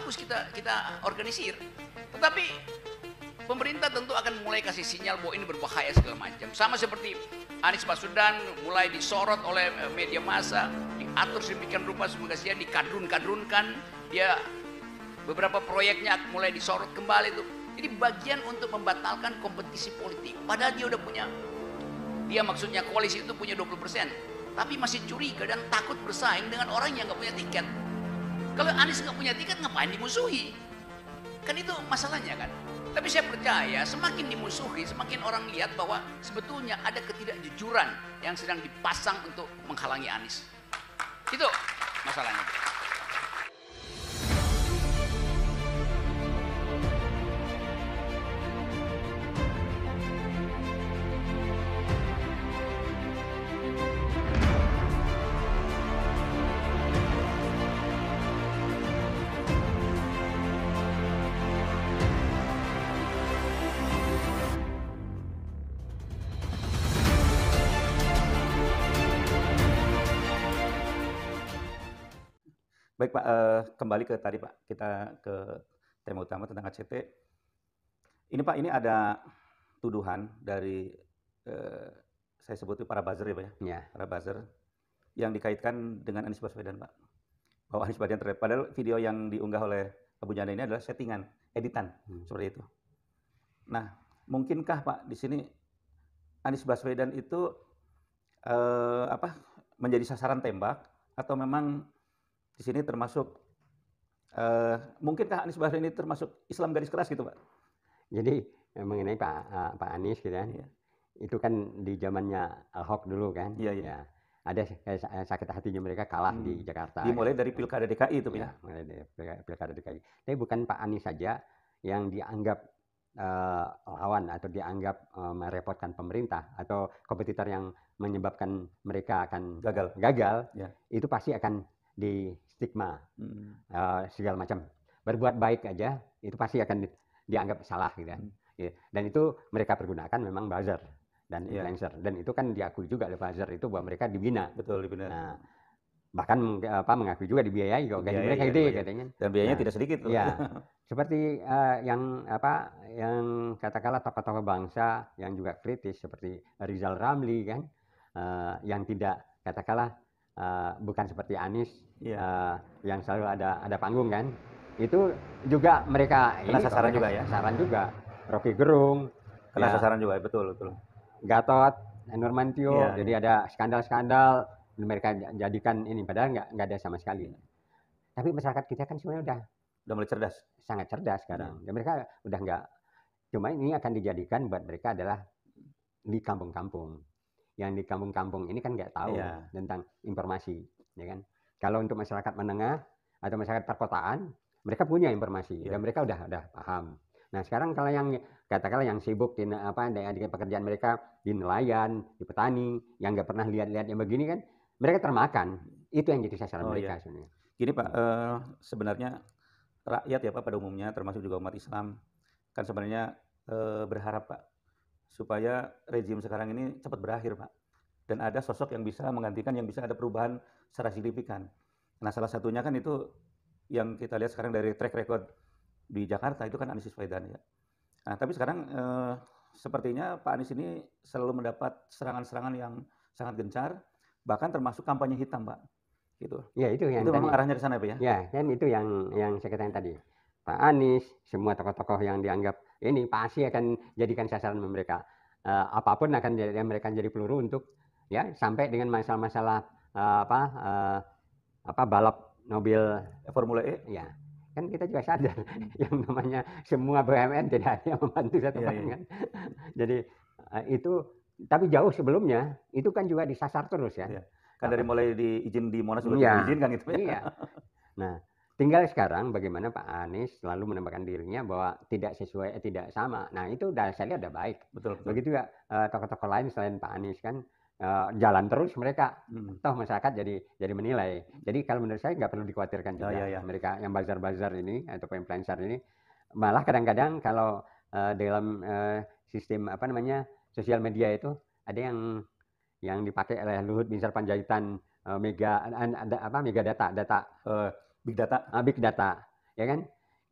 bagus kita organisir. Tetapi pemerintah tentu akan mulai kasih sinyal bahwa ini berbahaya segala macam. Sama seperti Anies Baswedan mulai disorot oleh media massa, diatur sedemikian rupa semoga dia dikadrun-kadrunkan, dia beberapa proyeknya mulai disorot kembali itu. Jadi bagian untuk membatalkan kompetisi politik. Padahal dia udah punya, dia maksudnya koalisi itu punya 20%, tapi masih curiga dan takut bersaing dengan orang yang nggak punya tiket. Kalau Anies nggak punya tiket, ngapain dimusuhi? Kan itu masalahnya kan. Tapi saya percaya semakin dimusuhi, semakin orang lihat bahwa sebetulnya ada ketidakjujuran yang sedang dipasang untuk menghalangi Anies. Itu masalahnya. Baik Pak, kembali ke tadi Pak, kita ke tema utama tentang ACT. Ini Pak, ini ada tuduhan dari, saya sebut itu para buzzer ya Pak ya? Ya. Para buzzer yang dikaitkan dengan Anies Baswedan Pak. Bahwa Anies Baswedan terlibat, padahal video yang diunggah oleh Abu Janda ini adalah settingan, editan, seperti itu. Nah, mungkinkah Pak di sini Anies Baswedan itu menjadi sasaran tembak atau memang di sini termasuk mungkinkah Anies Baswedan ini termasuk Islam garis keras gitu Pak? Jadi mengenai Pak Anies gitu kan, itu kan di zamannya Ahok dulu kan, ya ada sakit hatinya mereka kalah di Jakarta. Dimulai dari Pilkada DKI itu ya? Mulai dari Pilkada DKI. Tapi bukan Pak Anies saja yang dianggap lawan atau dianggap merepotkan pemerintah atau kompetitor yang menyebabkan mereka akan gagal, itu pasti akan di stigma segala macam. Berbuat baik aja itu pasti akan dianggap salah gitu kan. Dan itu mereka pergunakan memang buzzer dan influencer, dan itu kan diakui juga oleh buzzer itu bahwa mereka dibina. Betul, dibina. Nah, bahkan mengakui juga dibiayai kok gaji mereka gede katanya. Dan biayanya tidak sedikit loh. Ya. Seperti yang katakanlah tokoh-tokoh bangsa yang juga kritis seperti Rizal Ramli kan, yang tidak katakanlah bukan seperti Anies yang selalu ada panggung kan, itu juga mereka kena sasaran juga ya. Sasaran juga. Rocky Gerung kena sasaran juga, betul. Gatot Nurmantio, jadi ada skandal-skandal mereka jadikan ini, padahal nggak ada sama sekali. Tapi masyarakat kita kan sebenarnya udah mulai cerdas, sangat cerdas sekarang. Dan mereka udah nggak, cuma ini akan dijadikan buat mereka adalah di kampung-kampung. Yang di kampung-kampung ini kan nggak tahu tentang informasi, ya kan? Kalau untuk masyarakat menengah atau masyarakat perkotaan, mereka punya informasi dan mereka udah paham. Nah sekarang kalau yang katakanlah yang sibuk di pekerjaan mereka di nelayan, di petani, yang nggak pernah lihat-lihat yang begini kan, mereka termakan. Itu yang jadi sasaran mereka sebenarnya. Gini Pak, sebenarnya rakyat ya Pak pada umumnya, termasuk juga umat Islam, kan sebenarnya berharap Pak supaya rezim sekarang ini cepat berakhir Pak, dan ada sosok yang bisa menggantikan, yang bisa ada perubahan secara signifikan. Nah salah satunya kan itu yang kita lihat sekarang dari track record di Jakarta itu kan Anies Baswedan ya. Nah tapi sekarang sepertinya Pak Anies ini selalu mendapat serangan-serangan yang sangat gencar, bahkan termasuk kampanye hitam Pak. Gitu. Ya itu yang memang arahnya ke sana Pak ya? Ya kan itu yang saya katakan tadi. Pak Anies, semua tokoh-tokoh yang dianggap ini pasti akan jadikan sasaran mereka. Apapun akan mereka jadi peluru untuk ya sampai dengan masalah-masalah balap mobil Formula E. Ya kan kita juga sadar yang namanya semua BUMN tidak ada yang membantu satu kan. Jadi itu tapi jauh sebelumnya itu kan juga disasar terus ya. Kan dari mulai diizin di Monas sudah diizinkan gitu ya. Iya. Nah, tinggal sekarang bagaimana Pak Anies selalu menambahkan dirinya bahwa tidak sesuai, tidak sama. Nah, itu saya lihat udah baik. Betul. Begitu juga tokoh-tokoh lain selain Pak Anies kan jalan terus mereka. Toh masyarakat jadi menilai. Jadi kalau menurut saya nggak perlu dikhawatirkan juga mereka yang bazar-bazar ini atau influencer ini. Malah kadang-kadang kalau dalam sistem sosial media itu ada yang dipakai oleh Luhut Binsar Panjaitan mega data big data ya kan,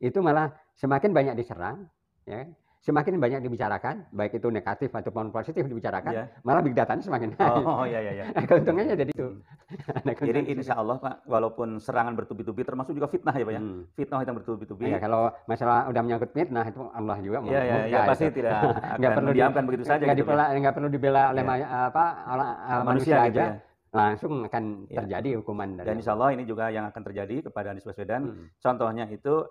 itu malah semakin banyak diserang, ya, semakin banyak dibicarakan, baik itu negatif ataupun positif dibicarakan, malah big data semakin naik. Oh iya. Keuntungannya jadi itu. Jadi insya Allah Pak, walaupun serangan bertubi-tubi, termasuk juga fitnah ya Pak ya, fitnah yang bertubi-tubi. Ya, kalau masalah udah menyangkut fitnah itu Allah juga ya pasti tidak nggak perlu diamkan begitu saja. Nggak perlu dibela oleh manusia aja. Ya. Langsung akan terjadi hukuman. Dan insya Allah ini juga yang akan terjadi kepada Anies Baswedan. Contohnya itu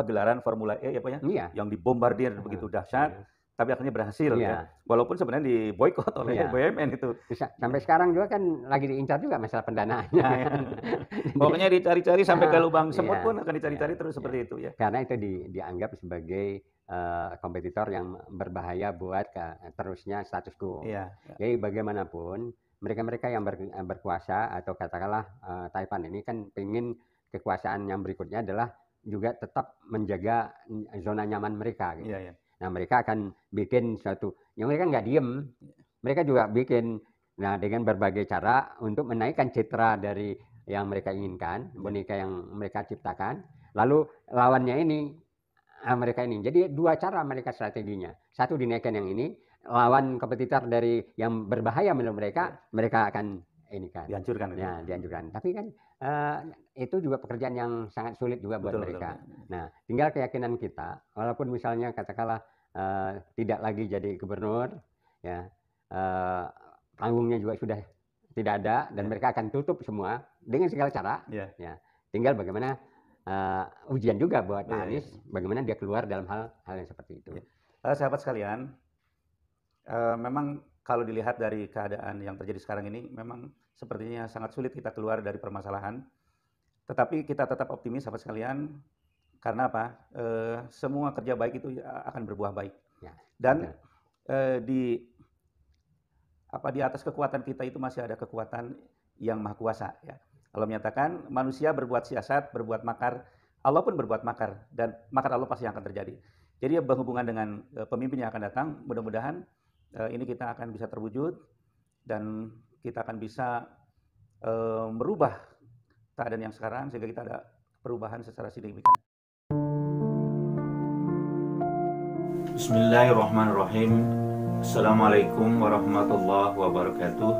gelaran Formula E ya Pak ya, yang dibombardir begitu dahsyat, tapi akhirnya berhasil ya. Walaupun sebenarnya diboikot oleh BUMN itu. Sampai sekarang juga kan lagi diincar juga masalah pendanaannya. Pokoknya dicari-cari sampai ke lubang semut pun akan dicari-cari terus seperti itu ya. Karena itu dianggap sebagai kompetitor yang berbahaya buat terusnya status quo. Jadi bagaimanapun mereka-mereka yang berkuasa atau katakanlah Taiwan ini kan ingin kekuasaan yang berikutnya adalah juga tetap menjaga zona nyaman mereka. Gitu. Nah mereka akan bikin suatu, yang mereka nggak diem, mereka juga bikin, nah dengan berbagai cara untuk menaikkan citra dari yang mereka inginkan, boneka yang mereka ciptakan, lalu lawannya ini mereka ini. Jadi dua cara mereka strateginya, satu dinaikkan yang ini, lawan kompetitor dari yang berbahaya menurut mereka akan ini kan dihancurkan. Ya, dihancurkan. Tapi kan itu juga pekerjaan yang sangat sulit juga buat mereka. Nah, tinggal keyakinan kita, walaupun misalnya katakanlah tidak lagi jadi gubernur, ya panggungnya juga sudah tidak ada dan mereka akan tutup semua dengan segala cara. Ya, tinggal bagaimana ujian juga buat Anies, bagaimana dia keluar dalam hal yang seperti itu. Sahabat sekalian. Memang kalau dilihat dari keadaan yang terjadi sekarang ini, memang sepertinya sangat sulit kita keluar dari permasalahan. Tetapi kita tetap optimis, sahabat sekalian, karena apa? Semua kerja baik itu akan berbuah baik. Dan di atas kekuatan kita itu masih ada kekuatan yang maha kuasa. Ya. Allah menyatakan manusia berbuat siasat, berbuat makar, Allah pun berbuat makar, dan makar Allah pasti akan terjadi. Jadi berhubungan dengan pemimpin yang akan datang, mudah-mudahan ini kita akan bisa terwujud dan kita akan bisa merubah keadaan yang sekarang sehingga kita ada perubahan secara signifikan. Bismillahirrahmanirrahim. Assalamualaikum warahmatullahi wabarakatuh.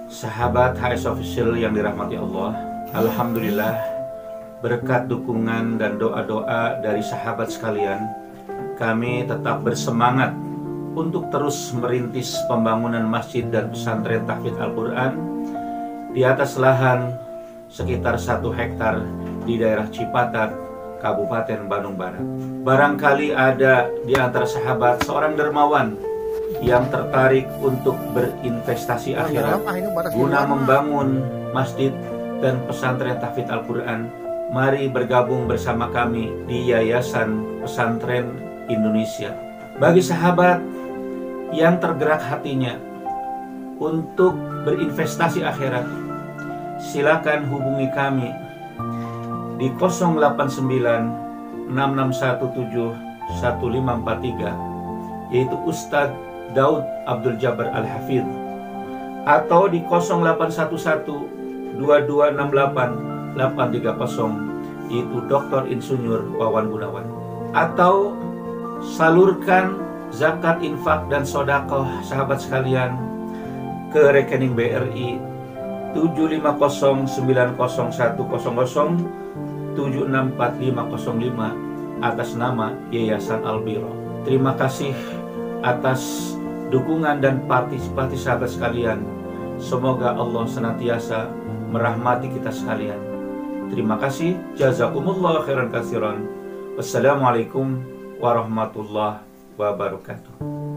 Sahabat HS Official yang dirahmati Allah, alhamdulillah berkat dukungan dan doa-doa dari sahabat sekalian, kami tetap bersemangat untuk terus merintis pembangunan masjid dan pesantren tahfidz Al-Quran di atas lahan sekitar 1 hektar di daerah Cipatat, Kabupaten Bandung Barat. Barangkali ada di antara sahabat seorang dermawan yang tertarik untuk berinvestasi akhirat guna membangun masjid dan pesantren tahfidz Al-Quran. Mari bergabung bersama kami di Yayasan Pesantren Indonesia. Bagi sahabat yang tergerak hatinya untuk berinvestasi akhirat, silakan hubungi kami di 089 6617 1543, yaitu Ustadz Daud Abdul Jabbar Al-Hafidh, atau di 0811 2268 830, yaitu Dr. Insinyur Wawan Gunawan, atau salurkan zakat, infak, dan sodakoh sahabat sekalian ke rekening BRI 7509100764505 atas nama Yayasan Al-Biro. Terima kasih atas dukungan dan partisipasi sahabat sekalian. Semoga Allah senantiasa merahmati kita sekalian. Terima kasih. Jazakumullah khairan katsiran. Wassalamualaikum warahmatullahi wabarakatuh.